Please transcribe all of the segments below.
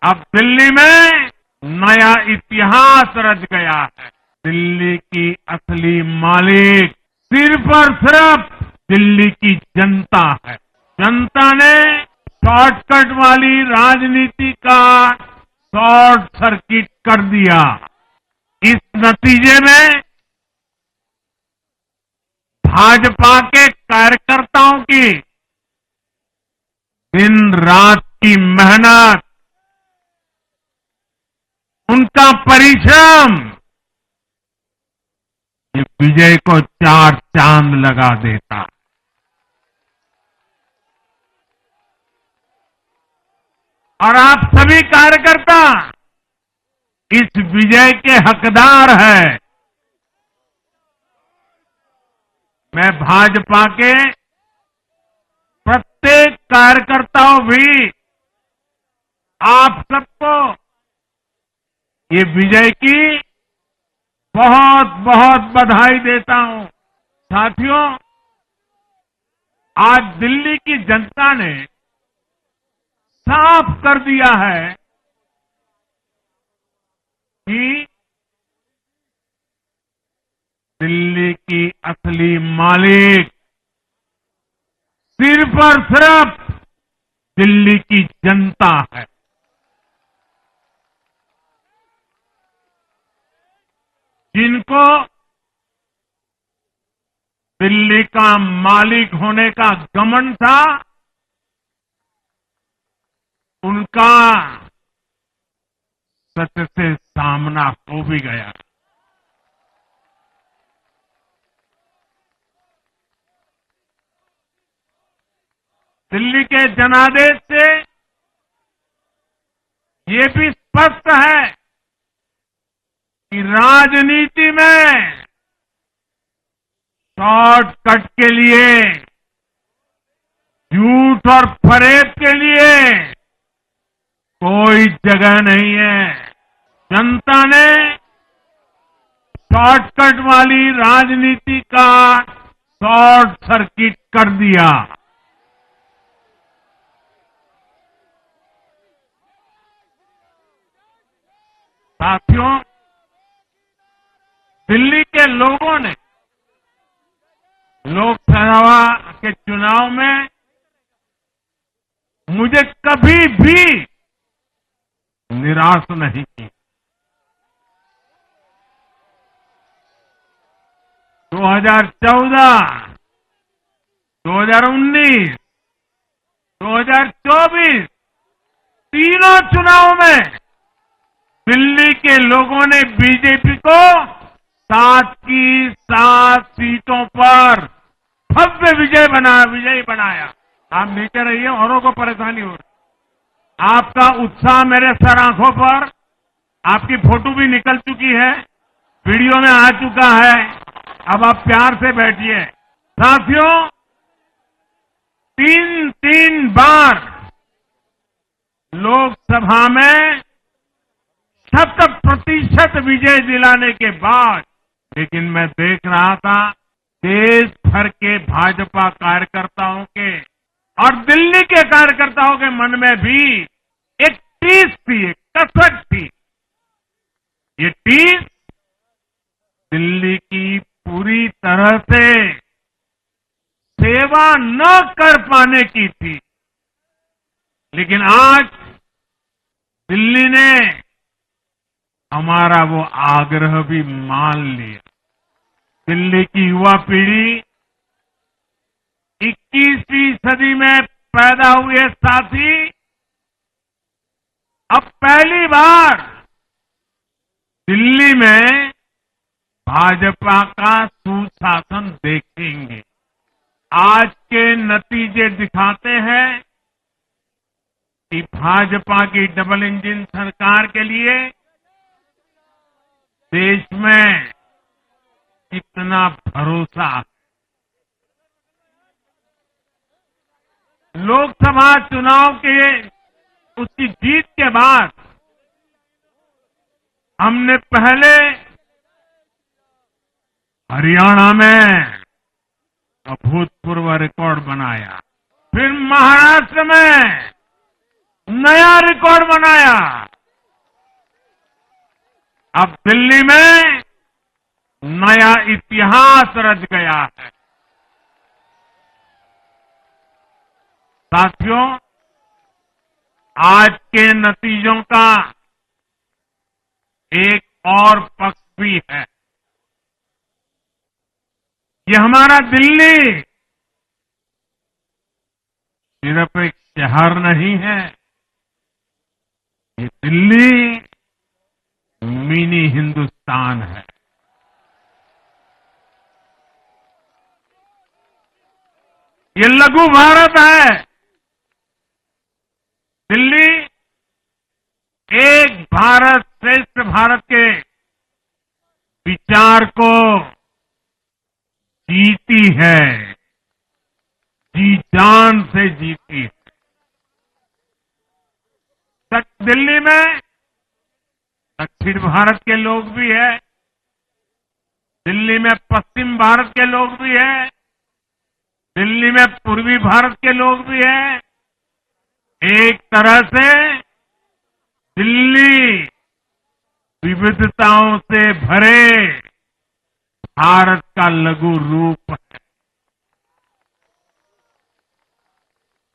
अब दिल्ली में नया इतिहास रच गया है। दिल्ली की असली मालिक सिर्फ और सिर्फ दिल्ली की जनता है। जनता ने शॉर्टकट वाली राजनीति का शॉर्ट सर्किट कर दिया। इस नतीजे में भाजपा के कार्यकर्ताओं की दिन रात की मेहनत, उनका परिश्रम ये विजय को चार चांद लगा देता। और आप सभी कार्यकर्ता इस विजय के हकदार हैं। मैं भाजपा के प्रत्येक कार्यकर्ताओं भी आप सबको ये विजय की बहुत बहुत बधाई देता हूं। साथियों, आज दिल्ली की जनता ने साफ कर दिया है कि दिल्ली की असली मालिक सिर्फ और सिर्फ दिल्ली की जनता है। जिनको दिल्ली का मालिक होने का घमंड था, उनका सच से सामना हो भी गया। दिल्ली के जनादेश से ये भी स्पष्ट है कि राजनीति में शॉर्टकट के लिए, झूठ और फरेब के लिए कोई जगह नहीं है। जनता ने शॉर्टकट वाली राजनीति का शॉर्ट सर्किट कर दिया। साथियों, दिल्ली के लोगों ने लोकसभा के चुनाव में मुझे कभी भी निराश नहीं की। 2014, 2019, 2024 तीनों चुनाव में दिल्ली के लोगों ने बीजेपी को 7 की 7 सीटों पर भव्य विजयी बनाया। आप नीचे रहिए, औरों को परेशानी हो रही। आपका उत्साह मेरे सर आंखों पर, आपकी फोटो भी निकल चुकी है, वीडियो में आ चुका है। अब आप प्यार से बैठिए। साथियों, 3 बार लोकसभा में 70% विजय दिलाने के बाद, लेकिन मैं देख रहा था देश भर के भाजपा कार्यकर्ताओं के और दिल्ली के कार्यकर्ताओं के मन में भी एक टीस थी, एक कसक थी। ये टीस दिल्ली की पूरी तरह से सेवा न कर पाने की थी। लेकिन आज दिल्ली ने हमारा वो आग्रह भी मान लिया। दिल्ली की युवा पीढ़ी 21वीं सदी में पैदा हुए साथी अब पहली बार दिल्ली में भाजपा का सुशासन देखेंगे। आज के नतीजे दिखाते हैं कि भाजपा की डबल इंजन सरकार के लिए देश में कितना भरोसा है। लोकसभा चुनाव के उसकी जीत के बाद हमने पहले हरियाणा में अभूतपूर्व रिकॉर्ड बनाया, फिर महाराष्ट्र में नया रिकॉर्ड बनाया। अब दिल्ली में नया इतिहास रच गया है। साथियों, आज के नतीजों का एक और पक्ष भी है। ये हमारा दिल्ली सिर्फ एक शहर नहीं है, ये दिल्ली मिनी हिंदुस्तान है। ये लघु भारत है। दिल्ली एक भारत श्रेष्ठ भारत के विचार को जीती है, जी जान से जीती है। दिल्ली में दक्षिण भारत के लोग भी हैं, दिल्ली में पश्चिम भारत के लोग भी हैं, दिल्ली में पूर्वी भारत के लोग भी हैं। एक तरह से दिल्ली विविधताओं से भरे भारत का लघु रूप है।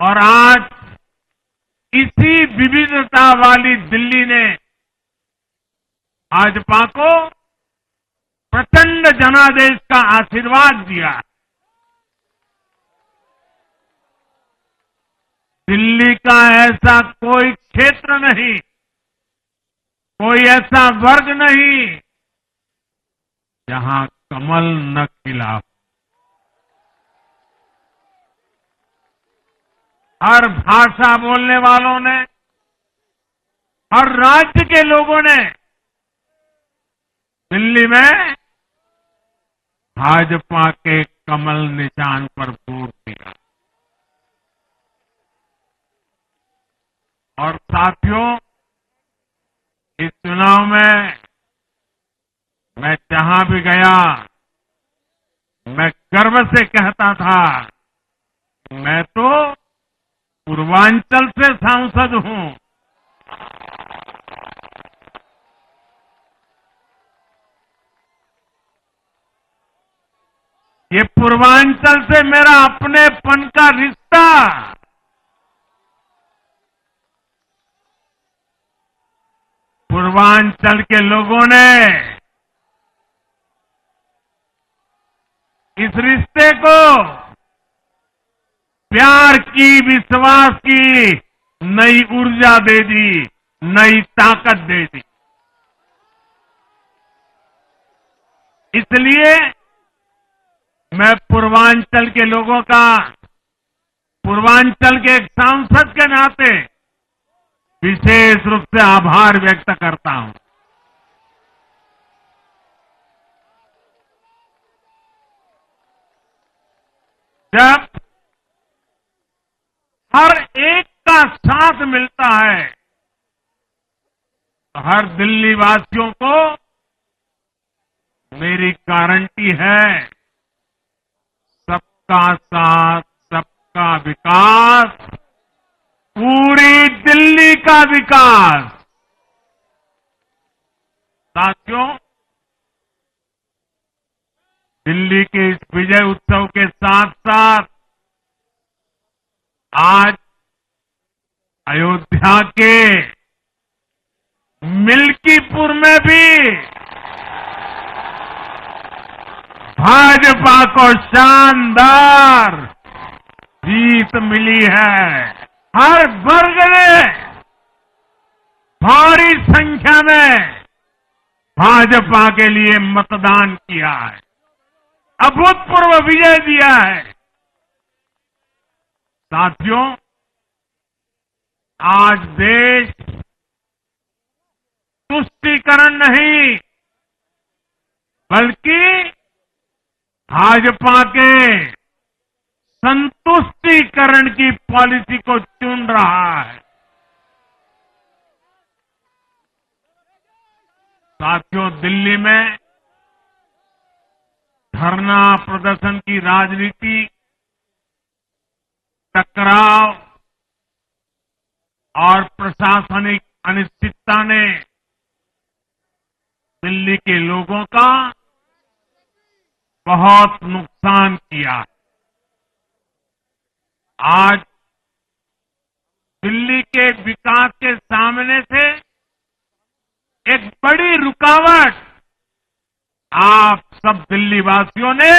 और आज इसी विविधता वाली दिल्ली ने भाजपा को प्रचंड जनादेश का आशीर्वाद दिया। दिल्ली का ऐसा कोई क्षेत्र नहीं, कोई ऐसा वर्ग नहीं जहां कमल न खिला हो। हर भाषा बोलने वालों ने, हर राज्य के लोगों ने दिल्ली में भाजपा के कमल निशान पर वोट दिया। और साथियों, इस चुनाव में मैं जहां भी गया, मैं गर्व से कहता था, मैं तो पूर्वांचल से सांसद हूं। ये पूर्वांचल से मेरा अपनेपन का रिश्ता, पूर्वांचल के लोगों ने इस रिश्ते को प्यार की, विश्वास की नई ऊर्जा दे दी, नई ताकत दे दी। इसलिए मैं पूर्वांचल के लोगों का, पूर्वांचल के एक सांसद के नाते विशेष रूप से आभार व्यक्त करता हूं। जब हर एक का साथ मिलता है तो हर दिल्ली वासियों को मेरी गारंटी है, सबका साथ, सबका विकास, पूरी दिल्ली का विकास। साथियों, दिल्ली के इस विजय उत्सव के साथ साथ आज अयोध्या के मिल्कीपुर में भी भाजपा को शानदार जीत मिली है। हर वर्ग ने भारी संख्या में भाजपा के लिए मतदान किया है, अभूतपूर्व विजय दिया है। साथियों, आज देश तुष्टीकरण नहीं, बल्कि भाजपा के संतुष्टीकरण की पॉलिसी को चुन रहा है। साथियों, दिल्ली में धरना प्रदर्शन की राजनीति, टकराव, और प्रशासनिक अनिश्चितता ने दिल्ली के लोगों का बहुत नुकसान किया है। आज दिल्ली के विकास के सामने से एक बड़ी रुकावट आप सब दिल्ली वासियों ने